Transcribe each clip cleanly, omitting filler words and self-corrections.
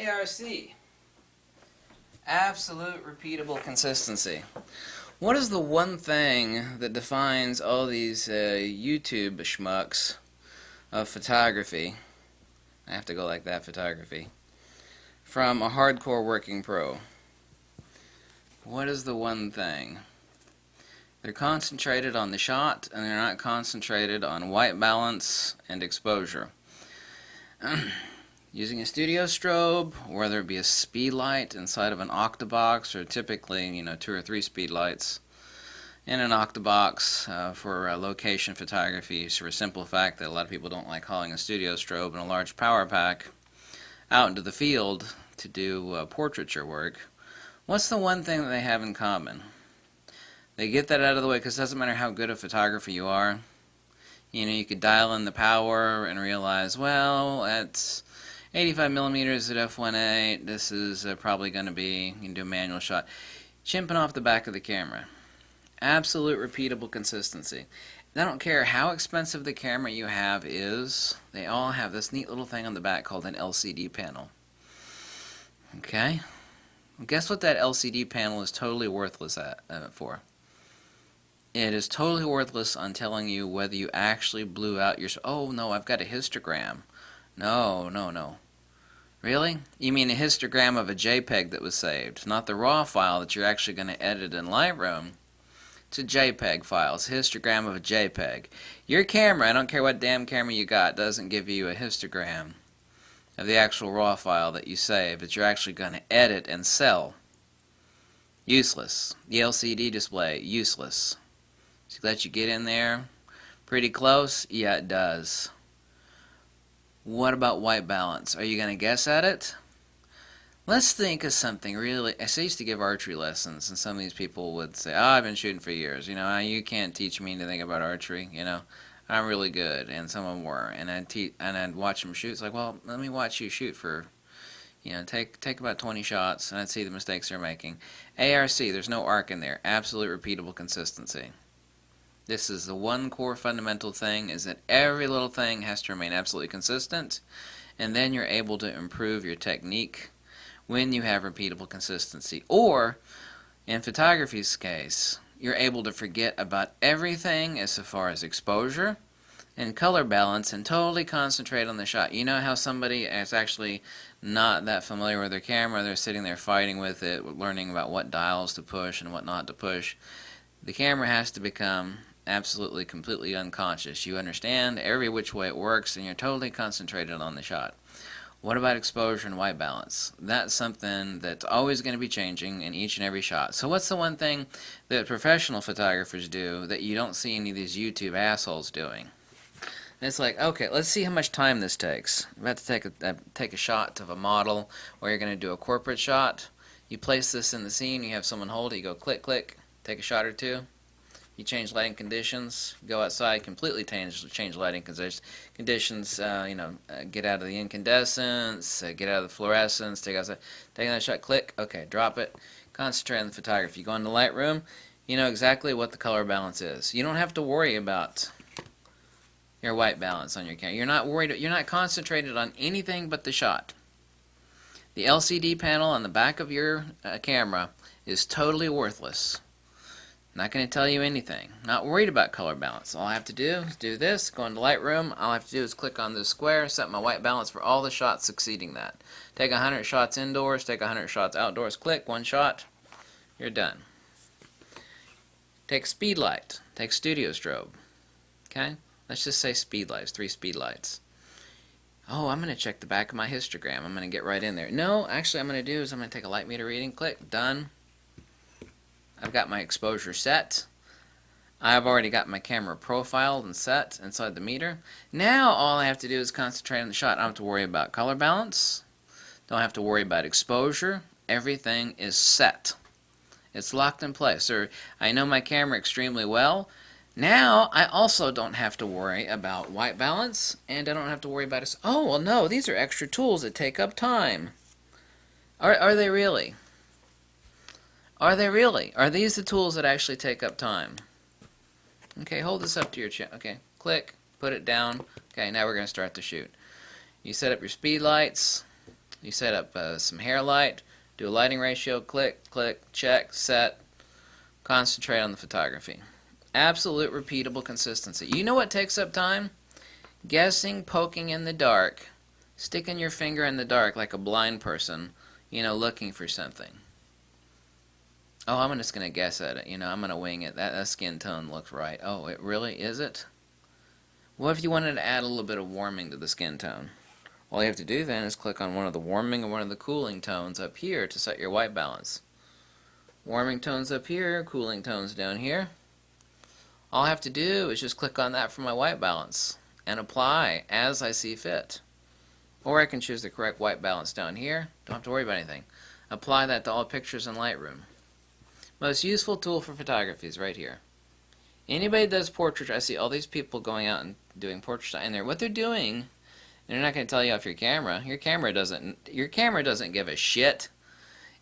A.R.C. Absolute repeatable consistency. What is the one thing that defines all these YouTube schmucks of photography? I have to go like that, photography. From a hardcore working pro. What is the one thing? They're concentrated on the shot, and they're not concentrated on white balance and exposure. Using a studio strobe, whether it be a speed light inside of an octabox, or typically, 2 or 3 speed lights in an octabox for location photography, for a simple fact that a lot of people don't like hauling a studio strobe and a large power pack out into the field to do portraiture work. What's the one thing that they have in common? They get that out of the way because it doesn't matter how good a photographer you are. You could dial in the power and realize, well, at 85 millimeters at f1.8, this is probably going to be, you can do a manual shot. Chimping off the back of the camera. Absolute repeatable consistency. I don't care how expensive the camera you have is, they all have this neat little thing on the back called an LCD panel. Okay? Guess what that LCD panel is totally worthless for? It is totally worthless on telling you whether you actually blew out your... Oh, no, I've got a histogram. No. Really? You mean a histogram of a JPEG that was saved, not the RAW file that you're actually going to edit in Lightroom. It's a JPEG file. It's a histogram of a JPEG. Your camera, I don't care what damn camera you got, doesn't give you a histogram of the actual RAW file that you save that you're actually going to edit and sell. Useless. The LCD display, useless. Does it let you get in there pretty close? Yeah, it does. What about white balance? Are you going to guess at it? Let's think of something really... I used to give archery lessons, and some of these people would say, oh, I've been shooting for years. You can't teach me anything about archery. I'm really good, and some of them were. And I'd watch them shoot. It's like, well, let me watch you shoot for, take about 20 shots, and I'd see the mistakes they're making. A.R.C, there's no arc in there. Absolute repeatable consistency. This is the one core fundamental thing, is that every little thing has to remain absolutely consistent, and then you're able to improve your technique when you have repeatable consistency. Or, in photography's case, you're able to forget about everything as far as exposure and color balance and totally concentrate on the shot. You know how somebody is actually not that familiar with their camera, they're sitting there fighting with it, learning about what dials to push and what not to push. The camera has to become absolutely, completely unconscious. You understand every which way it works, and you're totally concentrated on the shot. What about exposure and white balance? That's something that's always going to be changing in each and every shot. So what's the one thing that professional photographers do that you don't see any of these YouTube assholes doing? And it's like, okay, let's see how much time this takes. You're about to take a shot of a model, or you're going to do a corporate shot. You place this in the scene, you have someone hold it, you go click, click, take a shot or two. You change lighting conditions, go outside, completely change lighting conditions, get out of the incandescence, get out of the fluorescence, take another shot, click, okay, drop it, concentrate on the photography. You go into Lightroom, you know exactly what the color balance is. You don't have to worry about your white balance on your camera. You're not concentrated on anything but the shot. The LCD panel on the back of your camera is totally worthless. Not going to tell you anything. Not worried about color balance. All I have to do is do this, go into Lightroom. All I have to do is click on this square, set my white balance for all the shots succeeding that. Take 100 shots indoors, take 100 shots outdoors, click, one shot, you're done. Take speed light, take studio strobe. Okay? Let's just say speed lights, 3 speed lights. Oh, I'm going to check the back of my histogram. I'm going to get right in there. No, actually I'm going to do is I'm going to take a light meter reading, click, done. I've got my exposure set. I've already got my camera profiled and set inside the meter. Now all I have to do is concentrate on the shot. I don't have to worry about color balance. Don't have to worry about exposure. Everything is set. It's locked in place. Or I know my camera extremely well. Now I also don't have to worry about white balance, and I don't have to worry about it. Oh, well, no, these are extra tools that take up time. Are they really? Are they really? Are these the tools that actually take up time? Okay, hold this up to your chin. Okay, click, put it down. Okay, now we're going to start the shoot. You set up your speed lights. You set up some hair light, do a lighting ratio, click, click, check, set, concentrate on the photography. Absolute repeatable consistency. You know what takes up time? Guessing, poking in the dark, sticking your finger in the dark like a blind person, looking for something. Oh, I'm just going to guess at it. I'm going to wing it. That skin tone looks right. Oh, it really is it? What if you wanted to add a little bit of warming to the skin tone? All you have to do then is click on one of the warming or one of the cooling tones up here to set your white balance. Warming tones up here, cooling tones down here. All I have to do is just click on that for my white balance and apply as I see fit. Or I can choose the correct white balance down here. Don't have to worry about anything. Apply that to all pictures in Lightroom. Most useful tool for photography is right here. Anybody that does portrait, I see all these people going out and doing portraits, and what they're doing, they're not going to tell you off your camera. Your camera doesn't give a shit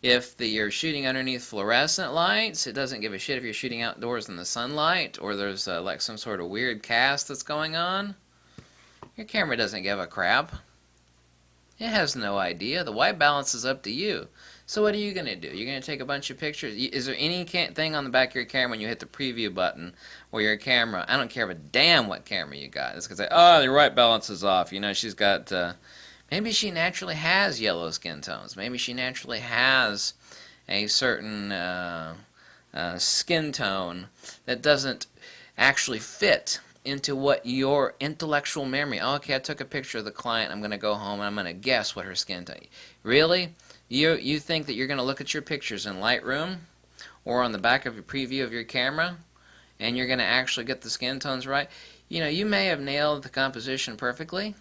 if you're shooting underneath fluorescent lights. It doesn't give a shit if you're shooting outdoors in the sunlight or there's like some sort of weird cast that's going on. Your camera doesn't give a crap. It has no idea. The white balance is up to you. So what are you going to do? You're going to take a bunch of pictures. Is there anything on the back of your camera when you hit the preview button where your camera, I don't care a damn what camera you got. It's going to say, oh, your white balance is off. She's got, maybe she naturally has yellow skin tones. Maybe she naturally has a certain skin tone that doesn't actually fit into what your intellectual memory. Oh, okay, I took a picture of the client. I'm going to go home and I'm going to guess what her skin tone. Really? You think that you're going to look at your pictures in Lightroom or on the back of your preview of your camera and you're going to actually get the skin tones right? You may have nailed the composition perfectly,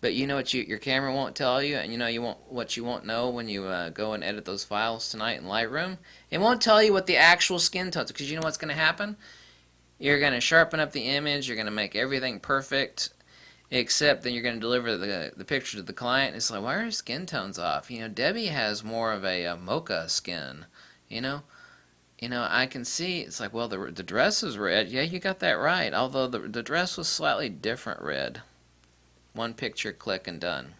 but what your camera won't tell you, and what you won't know when you go and edit those files tonight in Lightroom? It won't tell you what the actual skin tones are, because you know what's going to happen? You're going to sharpen up the image, you're going to make everything perfect, except then you're going to deliver the picture to the client. It's like, why are her skin tones off? Debbie has more of a mocha skin. I can see, it's like, well, the dress is red. Yeah, you got that right, although the dress was slightly different red. One picture, click, and done.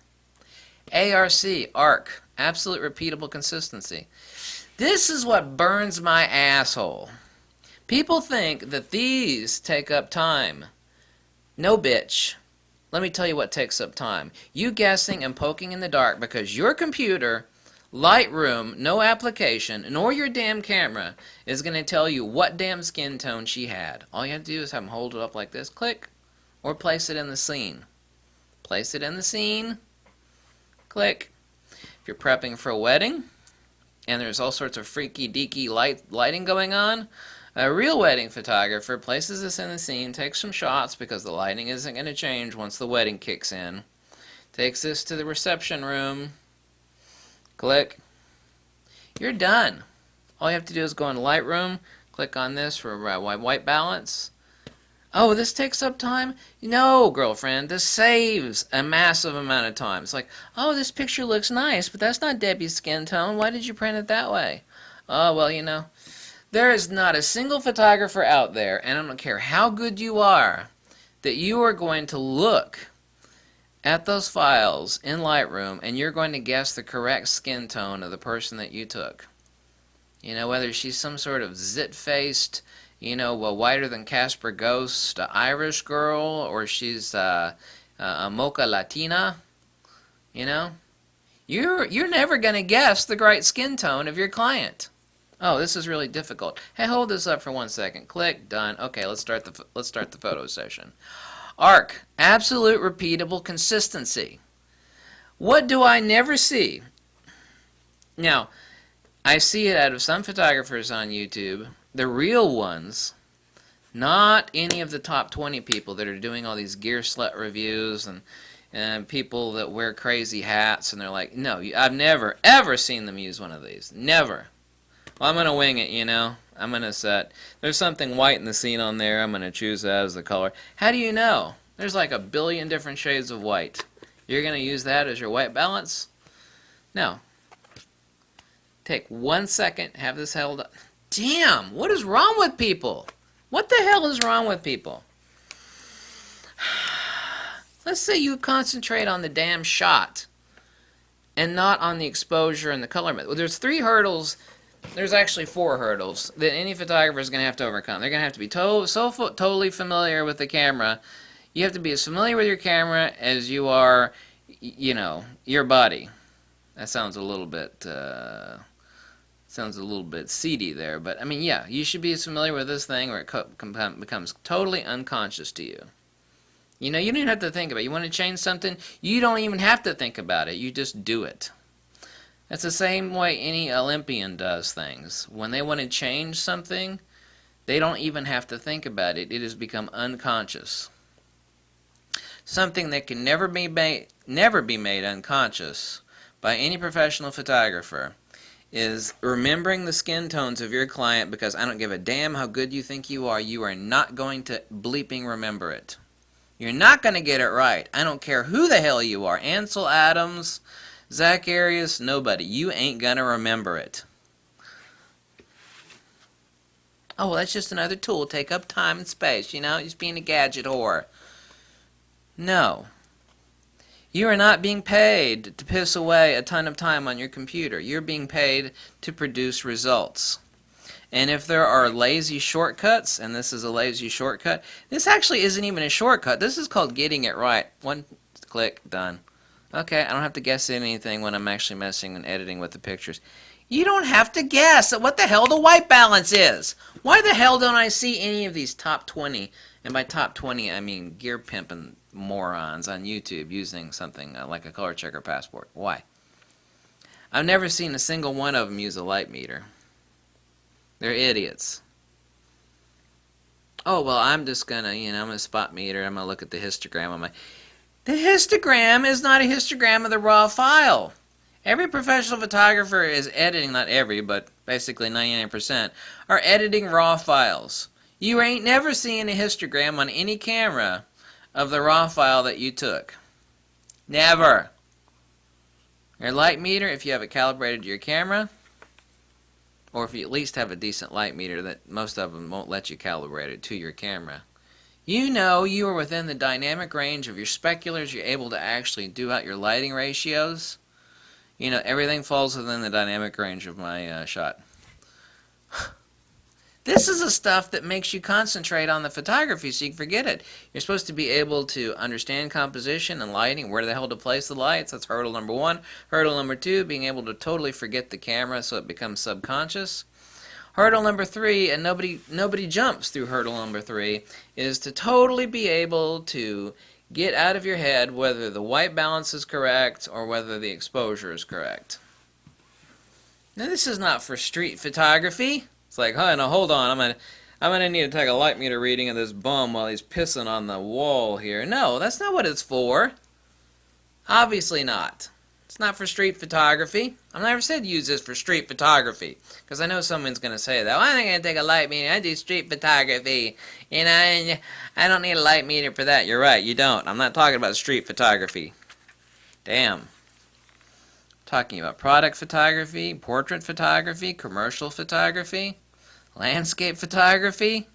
A.R.C, ARC, absolute repeatable consistency. This is what burns my asshole. People think that these take up time. No, bitch. Let me tell you what takes up time. You guessing and poking in the dark because your computer, Lightroom, no application, nor your damn camera is going to tell you what damn skin tone she had. All you have to do is have them hold it up like this, click, or place it in the scene. Place it in the scene, click. If you're prepping for a wedding, and there's all sorts of freaky deaky lighting going on, a real wedding photographer places this in the scene, takes some shots because the lighting isn't going to change once the wedding kicks in, takes this to the reception room, click, you're done. All you have to do is go into Lightroom, click on this for white balance. Oh, this takes up time? No, girlfriend, this saves a massive amount of time. It's like, oh, this picture looks nice, but that's not Debbie's skin tone. Why did you print it that way? Oh, well, there is not a single photographer out there, and I don't care how good you are, that you are going to look at those files in Lightroom and you're going to guess the correct skin tone of the person that you took. Whether she's some sort of zit-faced, whiter than Casper Ghost Irish girl, or she's a mocha Latina, you're never going to guess the right skin tone of your client. Oh, this is really difficult. Hey, hold this up for 1 second. Click, done. Okay, let's start the photo session. ARC, absolute repeatable consistency. What do I never see? Now, I see it out of some photographers on YouTube, the real ones, not any of the top 20 people that are doing all these gear slut reviews and people that wear crazy hats, and they're like, no, I've never, ever seen them use one of these. Never. Well, I'm going to wing it, I'm going to set, there's something white in the scene on there, I'm going to choose that as the color. How do you know? There's like a billion different shades of white. You're going to use that as your white balance? No. Take 1 second, have this held up. Damn, what is wrong with people? What the hell is wrong with people? Let's say you concentrate on the damn shot. and not on the exposure and the color method. Well, there's 3 hurdles. There's actually 4 hurdles that any photographer is going to have to overcome. They're going to have to be totally familiar with the camera. You have to be as familiar with your camera as you are, you know, your body. That sounds a little bit seedy there, but I mean, yeah, you should be as familiar with this thing, or it becomes totally unconscious to you. You know, you don't even have to think about it. You want to change something, you don't even have to think about it. You just do it. That's the same way any Olympian does things. When they want to change something, they don't even have to think about it. It has become unconscious. Something that can never be made unconscious by any professional photographer is remembering the skin tones of your client, because I don't give a damn how good you think you are not going to bleeping remember it. You're not going to get it right. I don't care who the hell you are. Ansel Adams, Zach Arias, nobody. You ain't going to remember it. Oh, well, that's just another tool. Take up time and space, you know, just being a gadget whore. No. You are not being paid to piss away a ton of time on your computer. You're being paid to produce results. And if there are lazy shortcuts, and this is a lazy shortcut, this actually isn't even a shortcut. This is called getting it right. One click, done. Okay, I don't have to guess anything when I'm actually messing and editing with the pictures. You don't have to guess what the hell the white balance is. Why the hell don't I see any of these top 20, and by top 20 I mean gear pimping morons on YouTube using something like a color checker passport? Why? I've never seen a single one of them use a light meter. They're idiots. Oh, well, I'm just gonna, I'm gonna spot meter, I'm gonna look at the histogram on my... The histogram is not a histogram of the raw file. Every professional photographer is editing, not every, but basically 99%, are editing raw files. You ain't never seen a histogram on any camera of the raw file that you took. Never. Your light meter, if you have it calibrated to your camera, or if you at least have a decent light meter, that most of them won't let you calibrate it to your camera, you know you are within the dynamic range of your speculars. You're able to actually do out your lighting ratios. You know, everything falls within the dynamic range of my shot. This is the stuff that makes you concentrate on the photography, so you can forget it. You're supposed to be able to understand composition and lighting, where the hell to place the lights. That's hurdle number 1. Hurdle number 2, being able to totally forget the camera so it becomes subconscious. Hurdle number 3, and nobody jumps through hurdle number 3, is to totally be able to get out of your head whether the white balance is correct or whether the exposure is correct. Now, this is not for street photography. It's like, hey, now hold on, I'm gonna need to take a light meter reading of this bum while he's pissing on the wall here. No, that's not what it's for. Obviously not. It's not for street photography. I've never said use this for street photography, because I know someone's gonna say that. Well, I'm not gonna take a light meter. I do street photography. You know, I don't need a light meter for that. You're right, you don't. I'm not talking about street photography. Damn. Talking about product photography, portrait photography, commercial photography, landscape photography.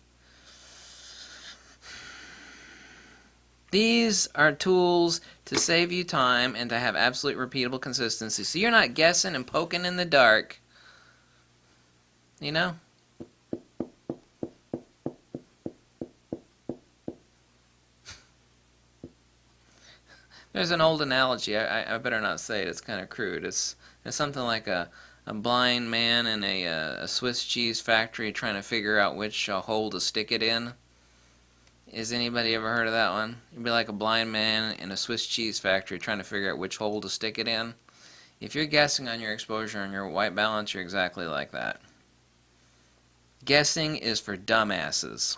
These are tools to save you time and to have absolute repeatable consistency, so you're not guessing and poking in the dark. You know? There's an old analogy, I better not say it, it's kind of crude. It's something like a blind man in a Swiss cheese factory trying to figure out which hole to stick it in. Has anybody ever heard of that one? You'd be like a blind man in a Swiss cheese factory trying to figure out which hole to stick it in. If you're guessing on your exposure and your white balance, you're exactly like that. Guessing is for dumbasses.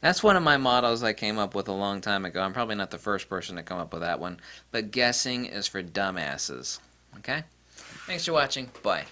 That's one of my mottos I came up with a long time ago. I'm probably not the first person to come up with that one. But guessing is for dumbasses. Okay? Thanks for watching. Bye.